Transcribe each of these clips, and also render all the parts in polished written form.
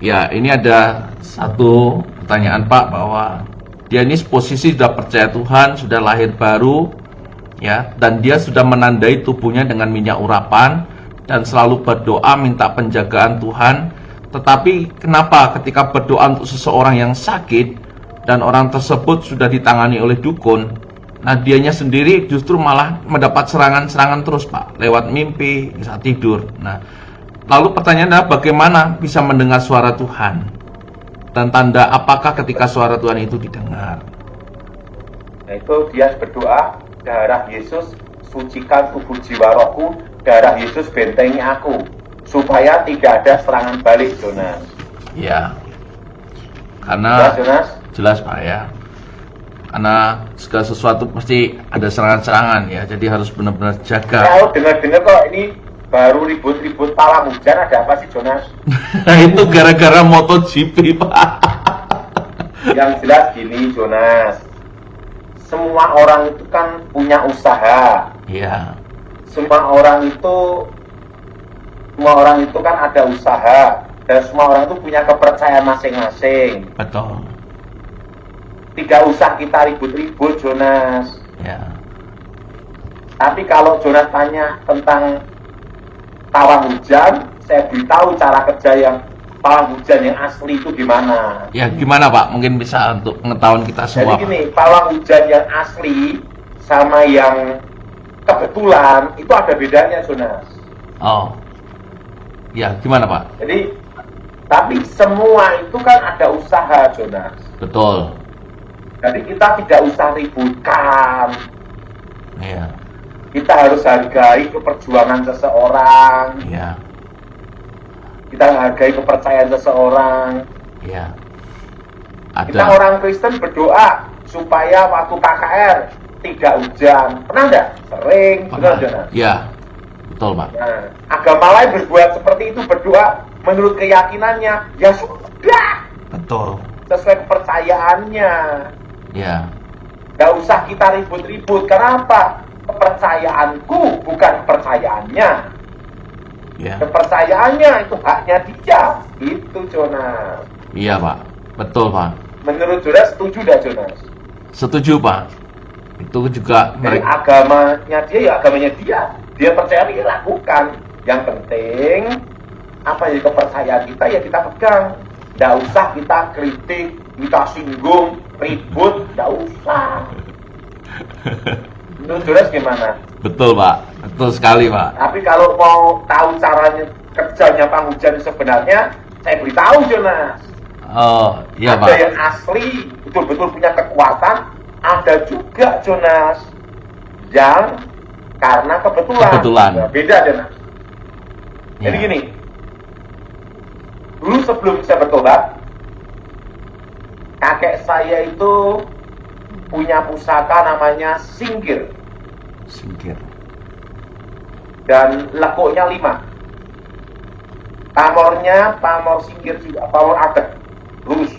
Ya, ini ada satu pertanyaan Pak, bahwa dia ini posisi sudah percaya Tuhan, sudah lahir baru, ya, dan dia sudah menandai tubuhnya dengan minyak urapan dan selalu berdoa minta penjagaan Tuhan. Tetapi kenapa ketika berdoa untuk seseorang yang sakit dan orang tersebut sudah ditangani oleh dukun, nah dianya sendiri justru malah mendapat serangan-serangan terus Pak, lewat mimpi, saat tidur. Nah, lalu pertanyaan adalah bagaimana bisa mendengar suara Tuhan? Dan tanda apakah ketika suara Tuhan itu didengar? Nah itu dia berdoa, darah Yesus sucikan tubuh jiwa rohku, darah Yesus bentengi aku, supaya tidak ada serangan balik, Jonas. Ya, karena Jelas, Jonas? jelas Pak ya, karena segala sesuatu pasti ada serangan-serangan ya, jadi harus benar-benar jaga. Kalau dengar-dengar kok ini baru ribut-ribut pawang hujan, ada apa sih, Jonas? Itu gara-gara MotoGP Pak. Yang jelas gini, Jonas, semua orang itu kan punya usaha. Iya, Semua orang itu kan ada usaha, dan semua orang itu punya kepercayaan masing-masing. betul. Tidak usah kita ribut-ribut, Jonas. Ya, Tapi kalau Jonas tanya tentang pawang hujan, saya beritahu cara kerja yang pawang hujan yang asli itu gimana. ya gimana Pak? Mungkin bisa untuk pengetahuan kita Jadi semua. gini, pawang hujan yang asli sama yang kebetulan itu ada bedanya, Jonas. Pak. Oh, ya gimana Pak? Jadi, tapi semua itu kan ada usaha, Jonas. Betul. Jadi kita tidak usah ributkan. Iya, Kita harus hargai keperjuangan seseorang. iya, Kita hargai kepercayaan seseorang. iya. Kita Ada. orang Kristen berdoa supaya waktu KKR tidak hujan. Pernah nggak? Sering, benar, Jonas? Ya, betul Pak. Nah, agama lain berbuat seperti itu, berdoa menurut keyakinannya. Ya sudah, Betul. sesuai kepercayaannya. Ya, Nggak usah kita ribut-ribut. Kenapa? Kepercayaanku bukan kepercayaannya. ya. Kepercayaannya itu haknya dia. Itu, Jonas. Iya Pak. Betul Pak. Menurut Jonas, setuju dah, Jonas? Setuju Pak. Itu juga Dari mereka. agamanya dia, ya agamanya dia. Dia percaya, dia lakukan. Yang penting, apa yang kepercayaan kita, ya kita pegang. Nggak usah kita kritik, kita singgung, ribut, nggak usah. Menurut Jonas gimana? Betul Pak. Betul sekali Pak. Tapi kalau mau tahu caranya kerjanya pawang hujan sebenarnya, saya beritahu, Jonas. Oh, iya Ada Pak. yang asli, betul-betul punya kekuatan. Ada juga, Jonas, yang karena kebetulan. Kebetulan. Nah, beda, Jonas. Jadi Iya. gini, dulu sebelum saya bertobat, kakek saya itu punya pusaka namanya singkir, Singkir. dan lekuknya 5. Pamornya pamor singkir juga, pamor adet, lurus,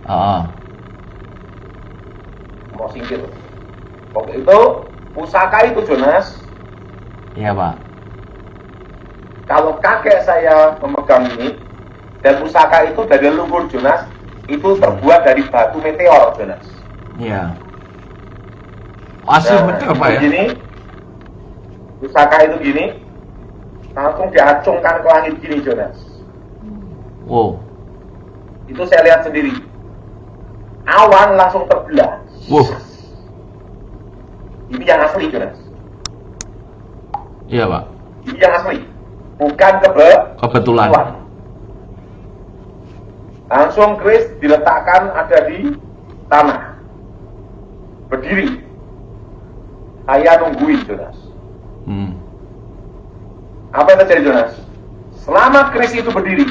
Oh, pamor singkir. Waktu itu pusaka itu, Jonas, iya Pak. kalau kakek saya memegang ini, dan pusaka itu dari leluhur, Jonas, itu terbuat dari batu meteor, Jonas. Iya. Asli betul Pak ya. Begini, pusaka itu gini, langsung diacungkan ke langit gini, Jonas. Wow. Itu saya lihat sendiri. Awan langsung terbelah. Wow. Ini yang asli, Jonas. Iya Pak. Ini yang asli, bukan Kebetulan. Langsung keris diletakkan ada di tanah, berdiri. Saya nungguin, Jonas. Apa yang terjadi, Jonas? Selama keris itu berdiri,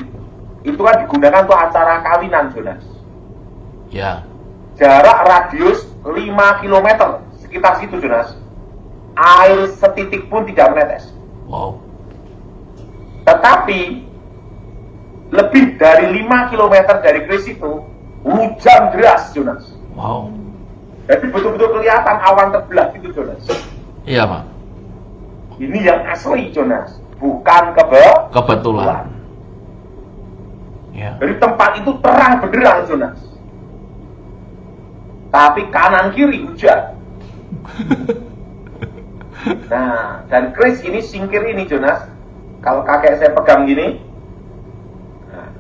itu kan digunakan untuk acara kawinan, Jonas. Ya. Jarak radius 5 km sekitar situ, Jonas. Air setitik pun tidak menetes. Wow. Tetapi lebih dari 5 km dari keris itu hujan deras, Jonas. Wow. Jadi betul-betul kelihatan awan terbelah gitu, Jonas. Iya Pak. Ini yang asli, Jonas, bukan Kebetulan. Ya. Dari tempat itu terang benderang, Jonas. Tapi kanan kiri hujan. Nah, dan Chris ini singkir ini, Jonas. Kalau kakek saya pegang gini, nah,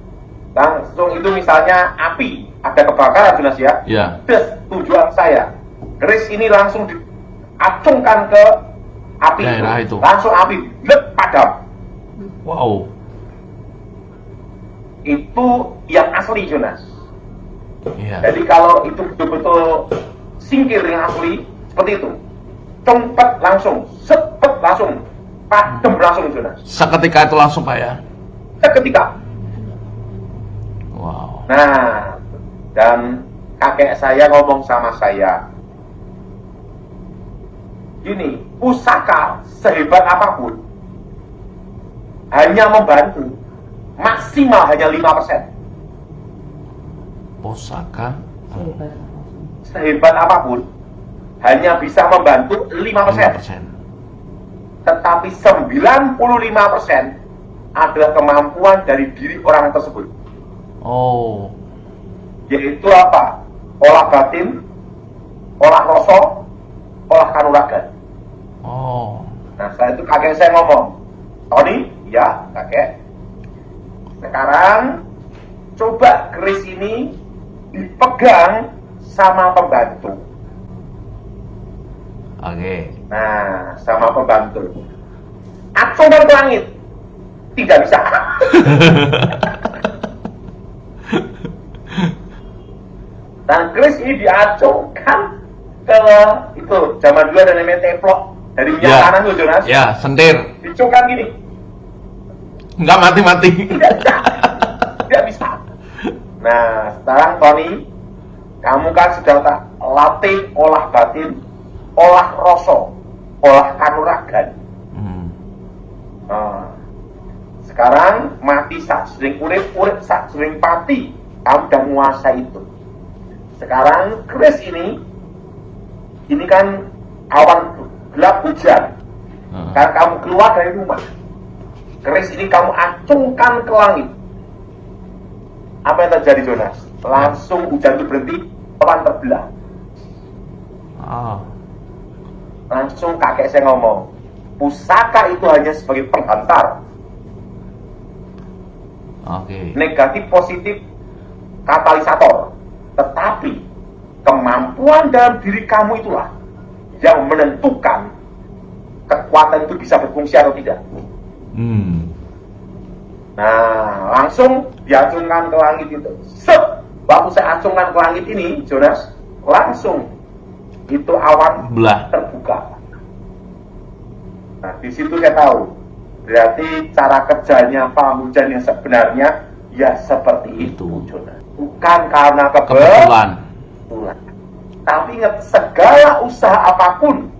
langsung itu misalnya api, ada kebakaran, Jonas ya. Ya. Terus tujuan saya, Chris ini langsung diacungkan ke api Daerah itu. langsung api, lep, padam. Wow. Itu yang asli, Jonas. Iya. Jadi kalau itu betul-betul singkir yang asli, seperti itu. Cempet langsung, sepet langsung, padam langsung, Jonas. Seketika itu langsung Pak ya. Seketika. Wow. Nah, dan kakek saya ngomong sama saya, gini, pusaka sehebat apapun hanya membantu maksimal hanya 5%. Pusaka Sehebat apapun hanya bisa membantu 5%. 5%. Tetapi 95% adalah kemampuan dari diri orang tersebut. Oh. Yaitu apa? Olah batin, olah rasa, olah kanuragan. Oh. Nah, setelah itu kakek saya ngomong, Tony, ya kakek, sekarang coba keris ini dipegang sama pembantu. Oke. Nah, sama pembantu. Acungkan ke langit. Tidak bisa. Dan keris ini diacungkan ke itu zaman dulu ada namanya teplok dari minyak Ya. tanah tuh, Jonas. Ya, sentir. Dicungkan gini. Nggak mati-mati. Tidak bisa. Tidak bisa. Nah, sekarang Tony, kamu kan sudah tak latih olah batin, olah rasa, olah kanuragan. Nah, sekarang mati sak sering urip, urip sak sering pati. Kamu sudah menguasai itu. Sekarang keris ini kan awan gelap hujan. Karena kamu keluar dari rumah, keris ini kamu acungkan ke langit. Apa yang terjadi, Jonas? Langsung hujan itu berhenti, awan terbelah. Oh. Langsung kakek saya ngomong, pusaka itu hanya sebagai penghantar. Oke. Negatif positif katalisator. Tetapi kemampuan dalam diri kamu itulah yang menentukan kekuatan itu bisa berfungsi atau tidak. Nah, langsung diacungkan ke langit itu. Set! Waktu saya acungkan ke langit ini, Jonas, langsung itu awan Belah. terbuka. Nah, di situ saya tahu. Berarti cara kerjanya Pak Hujan yang sebenarnya ya seperti itu, Jonas. Bukan karena Kebetulan. Tapi ingat, segala usaha apapun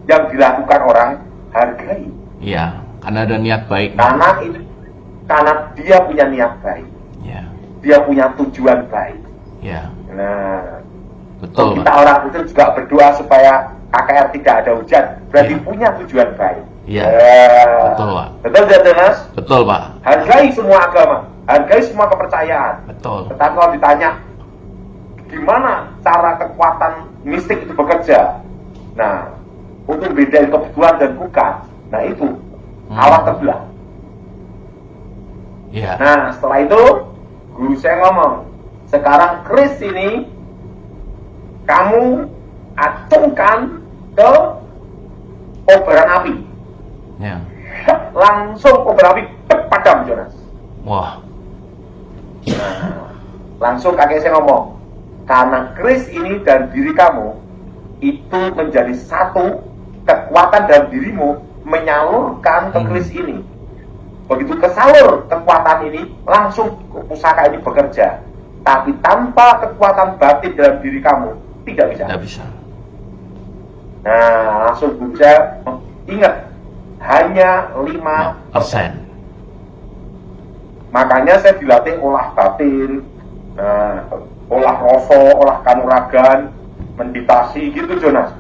yang dilakukan orang, hargai. Iya, karena ada niat baik. Karena dia punya niat baik. Ya. Dia punya tujuan baik. Ya. Nah, Betul, kita Pak. orang itu juga berdoa supaya KKR tidak ada hujan. Berarti Iya. punya tujuan baik. Iya. Betul, Pak. Betul tidak, Jonas? Betul, Pak. Hargai semua agama, hargai semua kepercayaan. Betul. Tetapi kalau ditanya, gimana cara kekuatan mistik itu bekerja? Nah, untuk bedain kebetulan dan bukan, nah itu awan terbelah. Iya. Nah, setelah itu guru saya ngomong, sekarang keris ini kamu acungkan ke kobaran api. Ya. Langsung kobaran api padam, Jonas. Wah. Nah, langsung kakek saya ngomong, karena keris ini dan diri kamu itu menjadi satu, kekuatan dalam dirimu menyalurkan ke keris ini. Begitu kesalur kekuatan ini, langsung pusaka ini bekerja. Tapi tanpa kekuatan batin dalam diri kamu, tidak bisa. Tidak bisa. Nah, langsung bisa. Ingat, hanya 5%. Makanya saya dilatih olah batin, olah rasa, olah kanuragan, meditasi gitu, Jonas.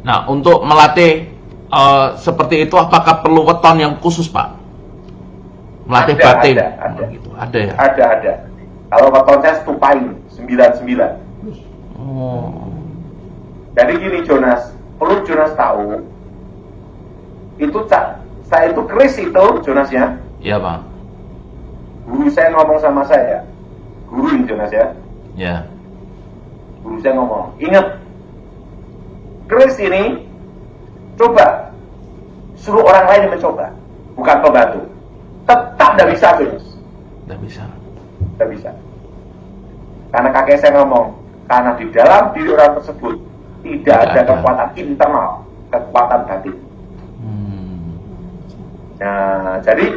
Nah, untuk melatih seperti itu, apakah perlu weton yang khusus, Pak? melatih Ada, batin. ada. Gitu. Ada ya. Ada. Kalau weton saya stupain 99. Oh. Jadi gini Jonas, perlu Jonas tahu, itu saya itu keris itu Jonas ya. Iya Pak. Guru saya ngomong sama saya, guru ini Jonas ya. Ya. Guru saya ngomong, ingat, keris ini coba suruh orang lain yang mencoba, bukan pembantu. Tetap tidak bisa Jonas. Tidak bisa. Tidak bisa. Karena kakek saya ngomong, karena di dalam diri orang tersebut tidak ada kekuatan internal, kekuatan batin. Nah, jadi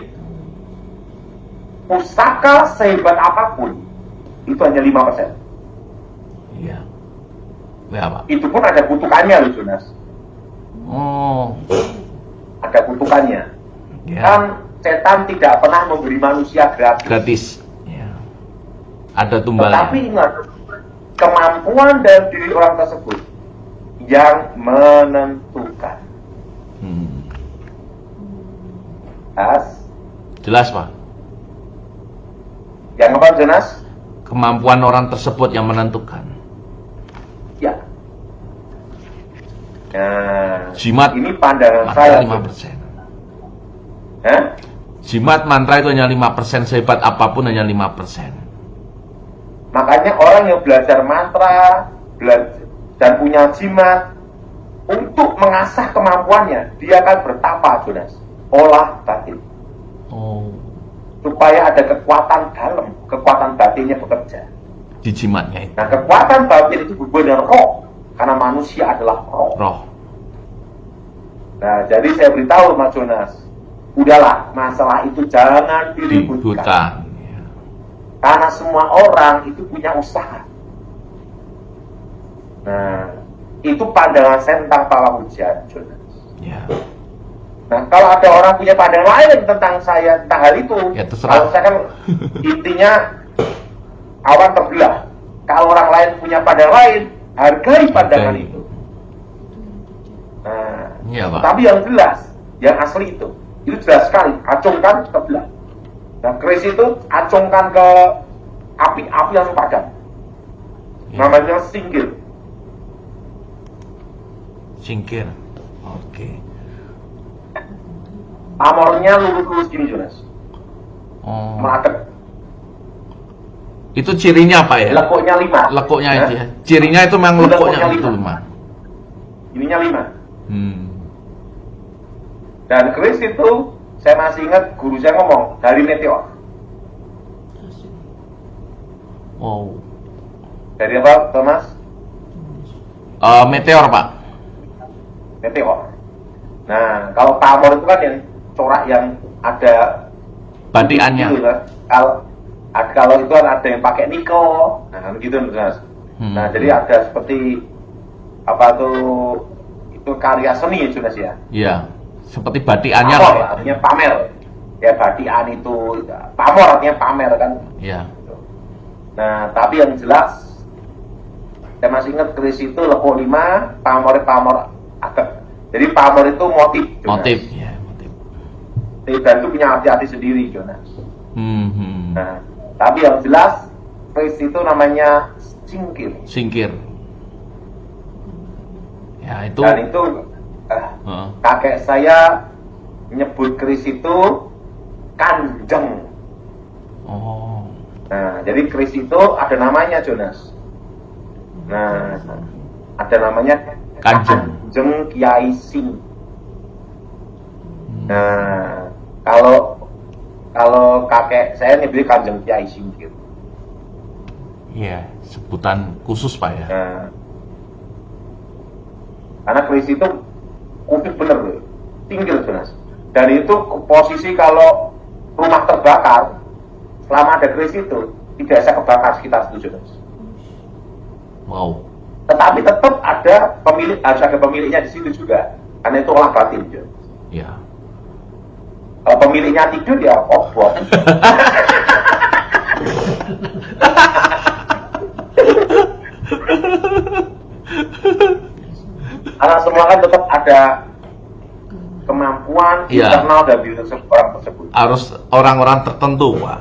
pusaka sehebat apapun itu hanya 5%. Iya. Ya Pak. Itu pun ada kutukannya loh Jonas. Oh. Ada kutukannya. Ya. Kan setan tidak pernah memberi manusia gratis. Gratis. Ya. Ada tumbalnya. Tetapi ingat, kemampuan dari diri orang tersebut yang menentukan. Jelas Pak. Yang apa Jonas? Kemampuan orang tersebut yang menentukan. Ya. Nah, Jimat ini pandangan mantra saya. 5%. Hah? Jimat mantra itu hanya 5%, sehebat apapun hanya 5%. Makanya orang yang belajar mantra, dan punya jimat, untuk mengasah kemampuannya, dia akan bertapa, Jonas. Olah batin. Oh. Supaya ada kekuatan dalam, kekuatan batinnya bekerja. Di jimatnya itu. Nah, kekuatan batin itu berhubungan dengan roh, karena manusia adalah roh. Roh. Nah, jadi saya beritahu Mas Jonas, udahlah, masalah itu jangan diributkan. Ributkan. Ya. Karena semua orang itu punya usaha. Nah, itu pandangan saya tentang pawang hujan, Jonas. Ya. Nah, kalau ada orang punya pandangan lain tentang saya, tentang hal itu, Ya, terserah. kalau saya kan intinya awan terbelah. Kalau orang lain punya pandangan lain, hargai pandangan Hargai. itu. Nah, Iya Pak. tapi yang jelas, yang asli itu jelas sekali, acungkan terbelah. Nah, keris itu acungkan ke api langsung padam. Ya. Namanya singgir. Singkir. Oke. Pamornya lurus-lurus gini Jonas, Oh. meladek. Itu cirinya apa ya? Lekuknya 5. Lekuknya Ya. itu ya. Cirinya itu memang Lekuknya lekuknya itu 5. 5. Ininya 5. Hmm. Dan keris itu saya masih ingat guru saya ngomong dari meteor. Wow. Dari apa, Thomas? Meteor Pak. Meteor. Nah, kalau pamor itu kan yang corak yang ada Batiannya. gitu, kan? Kalau itu kan ada yang pakai nikel, nah gitu Mas. Nah, jadi ada seperti apa tuh, itu karya seni Jonas ya. Iya. Seperti batiannya Pamor lah ya. artinya pamer. Ya batian itu pamor artinya pamer kan. Iya. Nah, tapi yang jelas saya masih ingat keris itu lekuk 5, pamor agak. Jadi pamor itu motif. Jonas. Motif. Ya, motif. Dan itu punya arti-arti sendiri, Jonas. Nah, tapi yang jelas keris itu namanya singkir. Singkir. Ya, itu. Dan itu kakek saya menyebut keris itu kanjeng. Oh. Nah, jadi keris itu ada namanya, Jonas. Nah, ada namanya Kanjeng. Kiai Sing. Nah, kalau kakek saya nyebut Kanjeng Kiai Singkir. Iya, sebutan khusus Pak ya. Nah, karena keris itu kutuk bener loh, tinggi Jonas. Dan itu posisi kalau rumah terbakar, selama ada keris itu tidak bisa kebakar sekitar situ Jonas. Wow. Tetapi tetap ada pemilik, harus ada pemiliknya di situ juga, karena itu olah batin Jonas. Ya. Kalau pemiliknya tidur ya obor. Karena semua kan tetap ada kemampuan Iya. internal dari orang tersebut. harus orang-orang tertentu, Pak.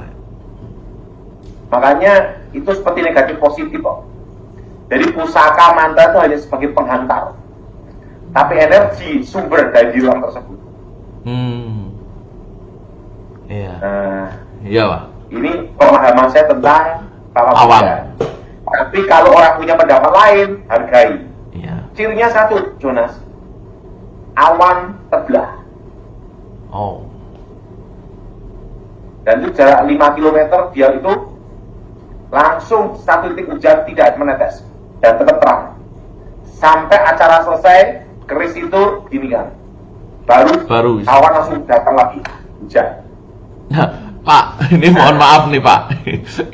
Makanya itu seperti negatif positif kok. Jadi pusaka mantra itu hanya sebagai penghantar, tapi energi sumber dari diri orang tersebut. Iya. Nah, Iya, Pak. ini pemahaman saya tentang Papa Awan. Buddha. Tapi kalau orang punya pendapat lain, hargai. Iya. Cirinya satu, Jonas. Awan terbelah. Oh. Dan itu jarak 5 km dia itu langsung satu titik hujan tidak menetes dan tetap terang. Sampai acara selesai, keris itu gini kan. Baru bisa. awan langsung datang lagi hujan. Nah, Pak, ini mohon maaf nih Pak.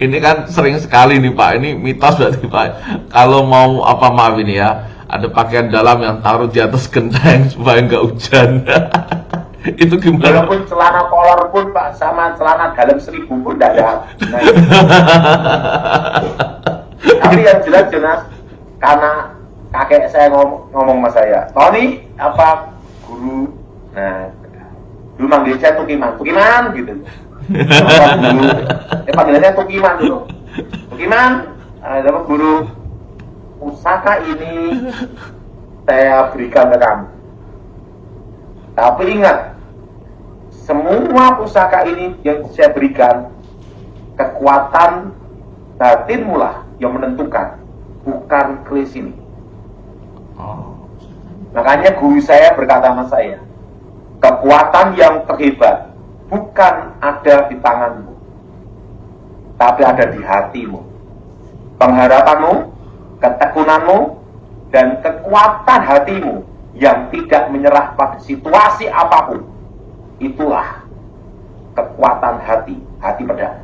Ini kan sering sekali nih Pak. Ini mitos berarti Pak. Kalau mau apa maaf ini ya, ada pakaian dalam yang taruh di atas genteng supaya nggak hujan. Itu gimana? Walaupun celana kolor pun Pak sama celana dalam 1000 pun tidak ada. Nah, tapi yang jelas Jonas, karena kakek saya ngomong sama saya, Tony apa guru, nah dulu manggil saya Tukiman gitu. Panggilannya Tukiman dulu. Tukiman, dapat guru, pusaka ini saya berikan ke kamu. Tapi ingat, semua pusaka ini yang saya berikan, kekuatan batinmu lah yang menentukan, bukan keris ini. Makanya guru saya berkata sama saya, kekuatan yang terhebat bukan ada di tanganmu, tapi ada di hatimu. Pengharapanmu, ketekunanmu, dan kekuatan hatimu yang tidak menyerah pada situasi apapun, itulah kekuatan hati pedang.